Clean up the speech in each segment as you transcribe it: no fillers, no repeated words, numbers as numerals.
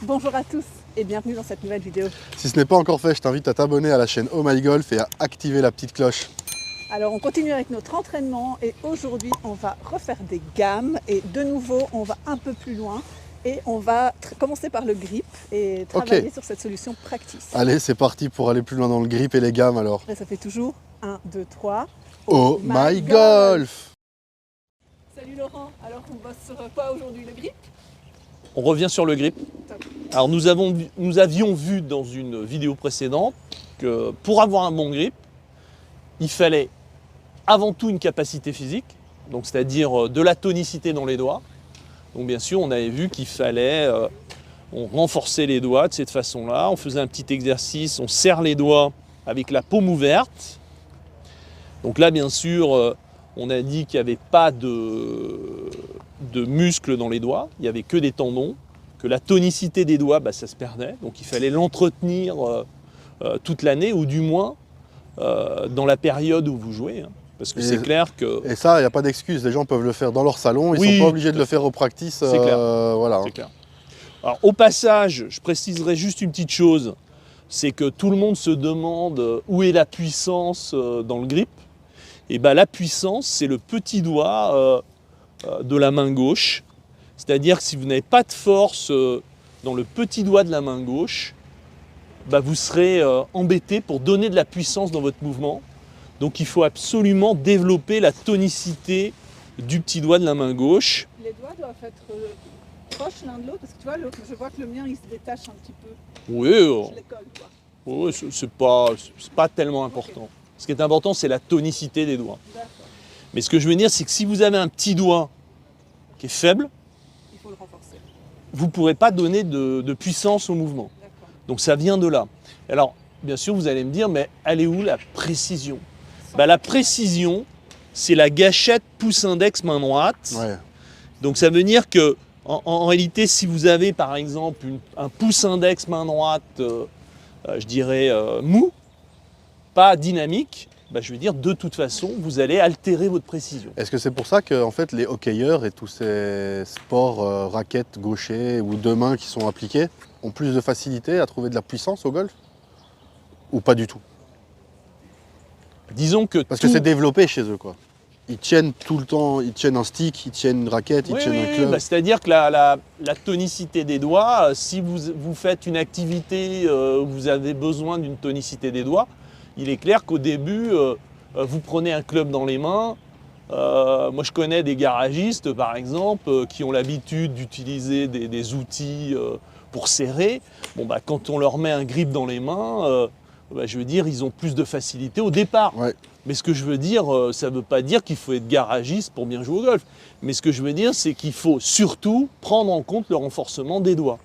Bonjour à tous et bienvenue dans cette nouvelle vidéo. Si ce n'est pas encore fait, je t'invite à t'abonner à la chaîne Oh My Golf et à activer la petite cloche. Alors on continue avec notre entraînement et aujourd'hui on va refaire des gammes et de nouveau on va un peu plus loin et on va commencer par le grip et travailler sur cette solution practice. Allez, c'est parti pour aller plus loin dans le grip et les gammes alors. Et ça fait toujours 1, 2, 3. Oh My Golf! Salut Laurent, alors on bosse sur quoi aujourd'hui, le grip? On revient sur le grip. Alors nous avions vu dans une vidéo précédente que pour avoir un bon grip, il fallait avant tout une capacité physique, donc c'est-à-dire de la tonicité dans les doigts. Donc bien sûr, on avait vu qu'il fallait on renforçait les doigts de cette façon-là. On faisait un petit exercice, on serre les doigts avec la paume ouverte. Donc là, bien sûr, on a dit qu'il n'y avait pas de muscles dans les doigts, il n'y avait que des tendons, que la tonicité des doigts, ça se perdait. Donc il fallait l'entretenir toute l'année, ou du moins dans la période où vous jouez. Hein. Parce que c'est clair que... Et ça, il n'y a pas d'excuse, les gens peuvent le faire dans leur salon, ils ne sont pas obligés de le faire au practice. C'est clair. Voilà. C'est clair. Alors au passage, je préciserai juste une petite chose, c'est que tout le monde se demande où est la puissance dans le grip. Et la puissance, c'est le petit doigt de la main gauche. C'est-à-dire que si vous n'avez pas de force dans le petit doigt de la main gauche, vous serez embêté pour donner de la puissance dans votre mouvement. Donc il faut absolument développer la tonicité du petit doigt de la main gauche. Les doigts doivent être proches l'un de l'autre, parce que tu vois, je vois que le mien il se détache un petit peu. Oui, Je les colle, quoi. Oui, c'est pas tellement important. Okay. Ce qui est important, c'est la tonicité des doigts. Mais ce que je veux dire, c'est que si vous avez un petit doigt qui est faible, il faut le renforcer. Vous ne pourrez pas donner de puissance au mouvement. Donc ça vient de là. Alors, bien sûr, vous allez me dire, mais elle est où la précision? La précision, c'est la gâchette pouce index main droite. Ouais. Donc ça veut dire que, en réalité, si vous avez par exemple un pouce index main droite, je dirais mou, pas dynamique, je veux dire, de toute façon, vous allez altérer votre précision. Est-ce que c'est pour ça que en fait, les hockeyeurs et tous ces sports raquettes gauchers ou deux mains qui sont appliqués ont plus de facilité à trouver de la puissance au golf? Ou pas du tout? Disons que parce que c'est développé chez eux, quoi. Ils tiennent tout le temps, ils tiennent un stick, ils tiennent une raquette, ils tiennent un club. C'est-à-dire que la tonicité des doigts, si vous faites une activité où vous avez besoin d'une tonicité des doigts, il est clair qu'au début, vous prenez un club dans les mains. Moi, je connais des garagistes, par exemple, qui ont l'habitude d'utiliser des outils pour serrer. Quand on leur met un grip dans les mains, je veux dire, ils ont plus de facilité au départ. Ouais. Mais ce que je veux dire, ça ne veut pas dire qu'il faut être garagiste pour bien jouer au golf. Mais ce que je veux dire, c'est qu'il faut surtout prendre en compte le renforcement des doigts.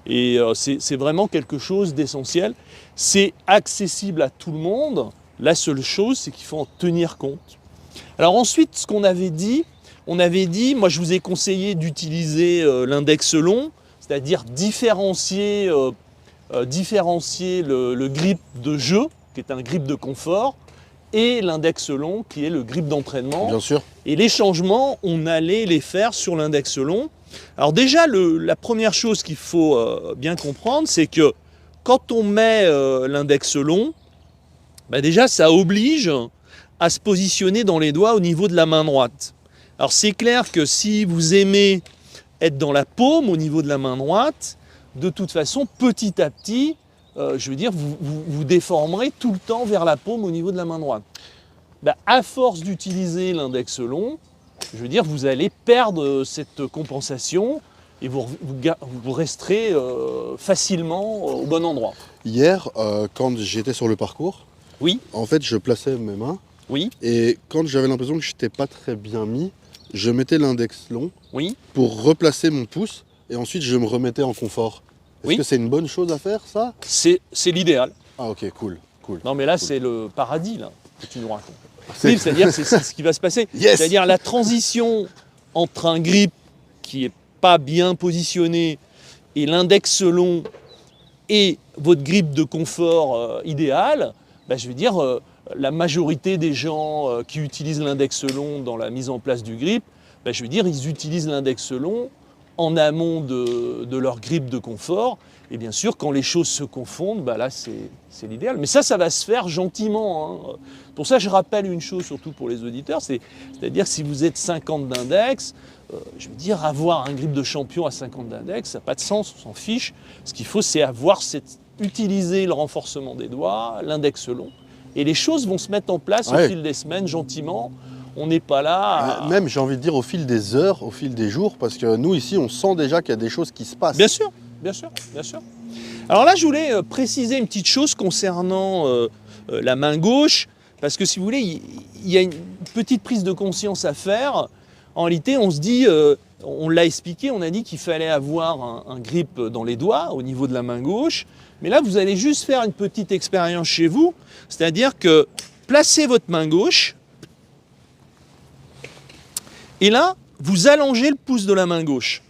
Et c'est vraiment quelque chose d'essentiel. C'est accessible à tout le monde. La seule chose, c'est qu'il faut en tenir compte. Alors ensuite, ce qu'on avait dit, moi je vous ai conseillé d'utiliser l'index long, c'est-à-dire différencier le grip de jeu, qui est un grip de confort, et l'index long, qui est le grip d'entraînement. Bien sûr. Et les changements, on allait les faire sur l'index long. Alors déjà, la première chose qu'il faut bien comprendre, c'est que quand on met l'index long, déjà ça oblige à se positionner dans les doigts au niveau de la main droite. Alors c'est clair que si vous aimez être dans la paume au niveau de la main droite, de toute façon, petit à petit, je veux dire, vous déformerez tout le temps vers la paume au niveau de la main droite. À force d'utiliser l'index long, je veux dire, vous allez perdre cette compensation et vous resterez facilement au bon endroit. Hier, quand j'étais sur le parcours, oui. En fait, je plaçais mes mains. Oui. Et quand j'avais l'impression que je n'étais pas très bien mis, je mettais l'index long oui. pour replacer mon pouce et ensuite je me remettais en confort. Est-ce que c'est une bonne chose à faire, ça? C'est l'idéal. Ah ok, cool. Non mais là, c'est le paradis là, que tu nous racontes. C'est-à-dire c'est ce qui va se passer. Yes. C'est-à-dire la transition entre un grip qui n'est pas bien positionné et l'index long et votre grip de confort idéal, je veux dire, la majorité des gens qui utilisent l'index long dans la mise en place du grip, je veux dire, ils utilisent l'index long en amont de leur grip de confort. Et bien sûr, quand les choses se confondent, bah là, c'est l'idéal. Mais ça va se faire gentiment, hein. Pour ça, je rappelle une chose, surtout pour les auditeurs, c'est-à-dire si vous êtes 50 d'index, je veux dire, avoir un grip de champion à 50 d'index, ça n'a pas de sens, on s'en fiche. Ce qu'il faut, c'est utiliser le renforcement des doigts, l'index long. Et les choses vont se mettre en place au fil des semaines, gentiment. On n'est pas là. Même, j'ai envie de dire, au fil des heures, au fil des jours, parce que nous, ici, on sent déjà qu'il y a des choses qui se passent. Bien sûr, bien sûr, bien sûr. Alors là, je voulais préciser une petite chose concernant la main gauche, parce que si vous voulez, il y a une petite prise de conscience à faire. En réalité, on se dit, on l'a expliqué, on a dit qu'il fallait avoir un grip dans les doigts, au niveau de la main gauche. Mais là, vous allez juste faire une petite expérience chez vous, c'est-à-dire que placez votre main gauche, et là, vous allongez le pouce de la main gauche.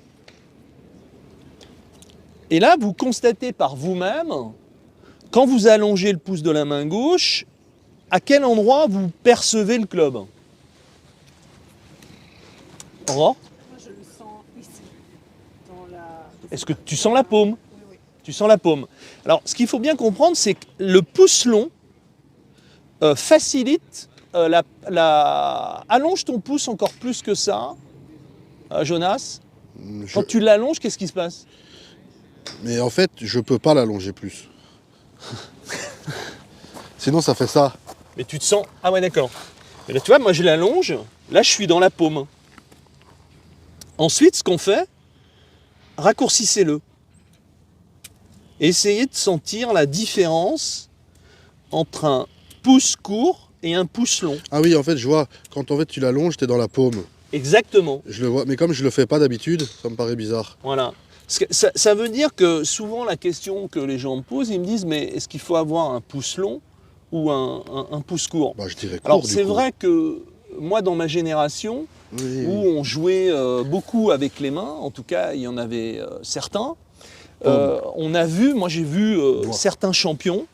Et là, vous constatez par vous-même, quand vous allongez le pouce de la main gauche, à quel endroit vous percevez le club. Aurore ? Moi, je le sens ici, dans la... Est-ce que tu sens la paume ? Oui. Tu sens la paume. Alors, ce qu'il faut bien comprendre, c'est que le pouce long facilite allonge ton pouce encore plus que ça, Jonas. Quand tu l'allonges, qu'est-ce qui se passe ? Mais en fait, je peux pas l'allonger plus. Sinon, ça fait ça. Mais tu te sens... Ah ouais, d'accord. Mais là, tu vois, moi, je l'allonge. Là, je suis dans la paume. Ensuite, ce qu'on fait, raccourcissez-le. Essayez de sentir la différence entre un pouce court et un pouce long. Ah oui, en fait, je vois, quand en fait tu l'allonges, t'es dans la paume. Exactement. Je le vois, mais comme je le fais pas d'habitude, ça me paraît bizarre. Voilà. Ça veut dire que souvent la question que les gens me posent, ils me disent, mais est-ce qu'il faut avoir un pouce long ou un pouce court ? Bah, je dirais court. Alors c'est vrai que moi dans ma génération, où on jouait beaucoup avec les mains, en tout cas il y en avait certains, on a vu, moi j'ai vu certains champions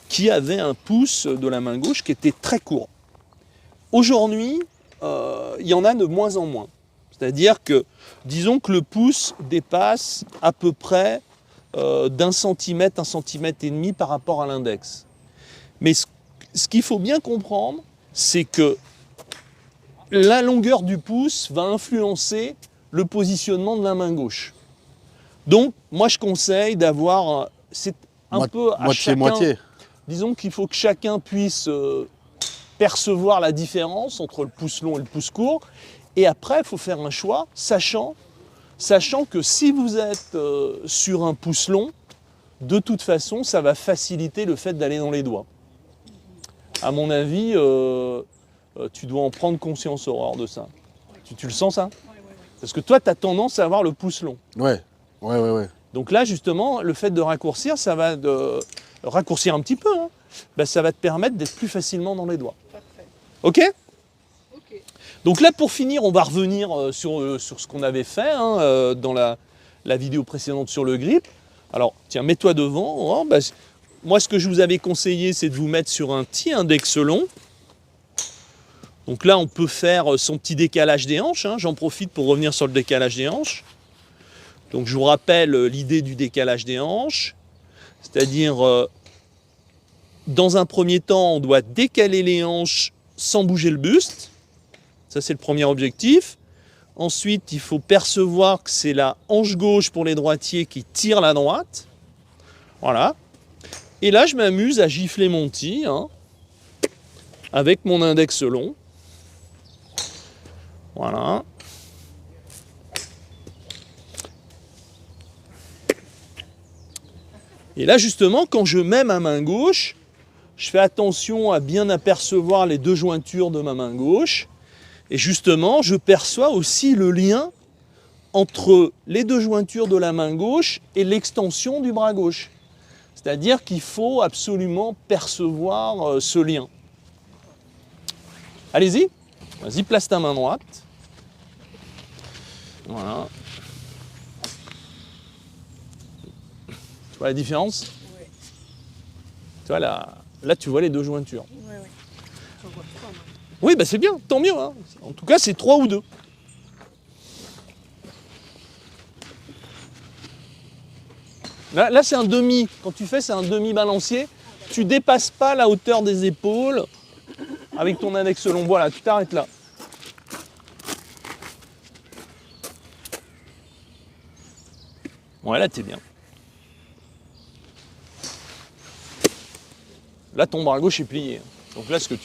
qui avaient un pouce de la main gauche qui était très court. Aujourd'hui, il y en a de moins en moins. C'est-à-dire que, disons que le pouce dépasse à peu près d'1 centimètre, 1,5 centimètre par rapport à l'index. Mais ce qu'il faut bien comprendre, c'est que la longueur du pouce va influencer le positionnement de la main gauche. Donc, moi je conseille d'avoir, c'est un peu à moitié-moitié. Disons qu'il faut que chacun puisse percevoir la différence entre le pouce long et le pouce court. Et après, il faut faire un choix, sachant que si vous êtes sur un pouce long, de toute façon, ça va faciliter le fait d'aller dans les doigts. À mon avis, tu dois en prendre conscience, Aurore, de ça. Tu le sens, ça ? Oui. Parce que toi, tu as tendance à avoir le pouce long. Ouais. Donc là, justement, le fait de raccourcir, ça va raccourcir un petit peu, hein, ben, ça va te permettre d'être plus facilement dans les doigts. Parfait. Ok ? Ok. Donc là, pour finir, on va revenir sur ce qu'on avait fait dans la vidéo précédente sur le grip. Alors, tiens, mets-toi devant. Ben, moi, ce que je vous avais conseillé, c'est de vous mettre sur un petit index long. Donc là, on peut faire son petit décalage des hanches. Hein. J'en profite pour revenir sur le décalage des hanches. Donc je vous rappelle l'idée du décalage des hanches. C'est-à-dire, dans un premier temps, on doit décaler les hanches sans bouger le buste. Ça, c'est le premier objectif. Ensuite, il faut percevoir que c'est la hanche gauche pour les droitiers qui tire la droite. Voilà. Et là, je m'amuse à gifler mon petit, avec mon index long. Voilà. Et là, justement, quand je mets ma main gauche, je fais attention à bien apercevoir les deux jointures de ma main gauche. Et justement, je perçois aussi le lien entre les deux jointures de la main gauche et l'extension du bras gauche. C'est-à-dire qu'il faut absolument percevoir ce lien. Allez-y, vas-y, place ta main droite. Voilà. Tu vois la différence ? Oui. Tu vois, là, tu vois les deux jointures. Oui. J'en vois 3, moi. Oui, bah c'est bien, tant mieux. Hein. En tout cas, c'est 3 ou 2. Là c'est un demi. Quand tu fais, c'est un demi-balancier. Tu dépasses pas la hauteur des épaules avec ton index long. Voilà, tu t'arrêtes là. Ouais, là, t'es bien. Là, ton bras gauche est plié. Donc là, ce que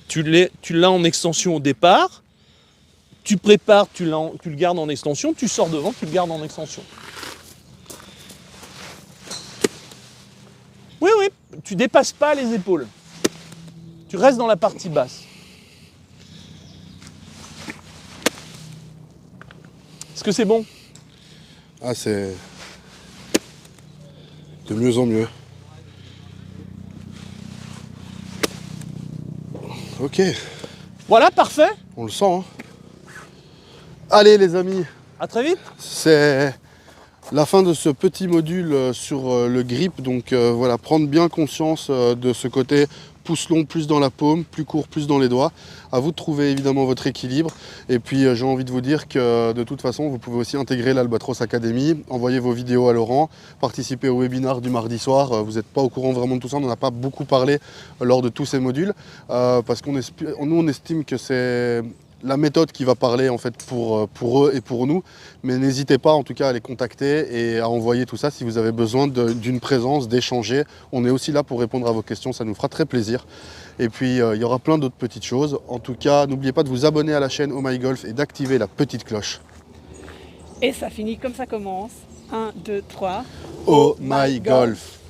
tu l'as en extension au départ. Tu prépares, tu le gardes en extension. Tu sors devant, tu le gardes en extension. Oui, oui, tu dépasses pas les épaules. Tu restes dans la partie basse. Est-ce que c'est bon? Ah, c'est de mieux en mieux. Ok, Voilà, parfait. on le sent. Hein. Allez les amis, À très vite. c'est la fin de ce petit module sur le grip. Donc voilà, prendre bien conscience de ce côté pouce long plus dans la paume, plus court plus dans les doigts. À vous de trouver évidemment votre équilibre. Et puis j'ai envie de vous dire que de toute façon, vous pouvez aussi intégrer l'Albatros Academy, envoyer vos vidéos à Laurent, participer au webinaire du mardi soir. Vous n'êtes pas au courant vraiment de tout ça, on n'en a pas beaucoup parlé lors de tous ces modules, parce qu'on on estime que c'est la méthode qui va parler en fait pour eux et pour nous, mais n'hésitez pas en tout cas à les contacter et à envoyer tout ça si vous avez besoin d'une présence, d'échanger. On est aussi là pour répondre à vos questions, ça nous fera très plaisir. Et puis il y aura plein d'autres petites choses. En tout cas, n'oubliez pas de vous abonner à la chaîne Oh My Golf et d'activer la petite cloche. Et ça finit comme ça commence. 1, 2, 3. Oh My Golf.